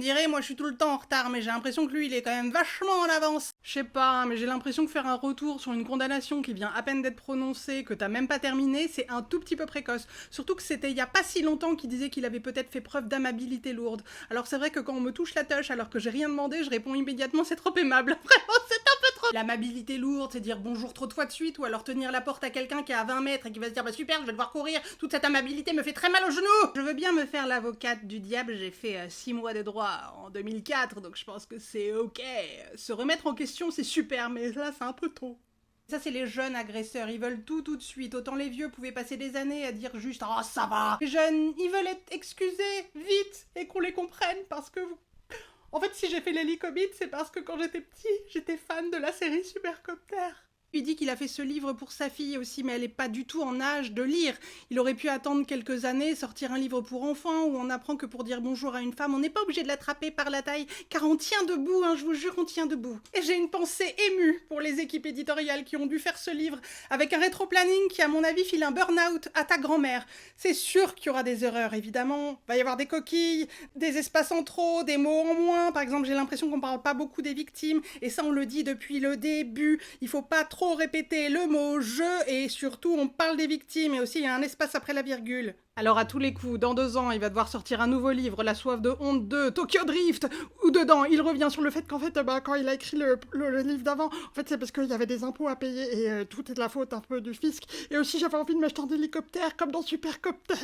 dirait, moi je suis tout le temps en retard, mais j'ai l'impression que lui il est quand même vachement en avance. Je sais pas, mais j'ai l'impression que faire un retour sur une condamnation qui vient à peine d'être prononcée, que t'as même pas terminé, c'est un tout petit peu précoce. Surtout que c'était il y a pas si longtemps qu'il disait qu'il avait peut-être fait preuve d'amabilité lourde. Alors c'est vrai que quand on me touche la touche alors que j'ai rien demandé, je réponds immédiatement c'est trop aimable. Vraiment, c'est un peu trop. L'amabilité lourde, c'est dire bonjour trop de fois de suite, ou alors tenir la porte à quelqu'un qui est à 20 mètres et qui va se dire bah super, je vais devoir courir, toute cette amabilité me fait très mal au genou. Je veux bien me faire l'avocate du diable, j'ai fait 6 mois de droit en 2004, donc je pense que c'est ok. Se remettre en question c'est super, mais là c'est un peu tôt. Ça, c'est les jeunes agresseurs, ils veulent tout de suite. Autant les vieux pouvaient passer des années à dire juste « Oh, ça va !» Les jeunes, ils veulent être excusés, vite, et qu'on les comprenne, parce que... En fait, si j'ai fait l'hélicobite, c'est parce que quand j'étais petit, j'étais fan de la série Supercopter. Il dit qu'il a fait ce livre pour sa fille aussi, mais elle est pas du tout en âge de lire. Il aurait pu attendre quelques années, sortir un livre pour enfants, où on apprend que pour dire bonjour à une femme, on n'est pas obligé de l'attraper par la taille, car on tient debout, hein, je vous jure, on tient debout. Et j'ai une pensée émue pour les équipes éditoriales qui ont dû faire ce livre, avec un rétro-planning qui, à mon avis, file un burn-out à ta grand-mère. C'est sûr qu'il y aura des erreurs, évidemment. Il va y avoir des coquilles, des espaces en trop, des mots en moins. Par exemple, j'ai l'impression qu'on parle pas beaucoup des victimes, et ça, on le dit depuis le début. Il faut pas trop répéter le mot « je » et surtout on parle des victimes et aussi il y a un espace après la virgule. Alors à tous les coups, dans 2 ans, il va devoir sortir un nouveau livre, La soif de honte 2, Tokyo Drift, où dedans il revient sur le fait qu'en fait, quand il a écrit le livre d'avant, en fait c'est parce qu'il y avait des impôts à payer et tout est de la faute un peu du fisc. Et aussi j'avais envie de m'acheter un hélicoptère comme dans Supercopter.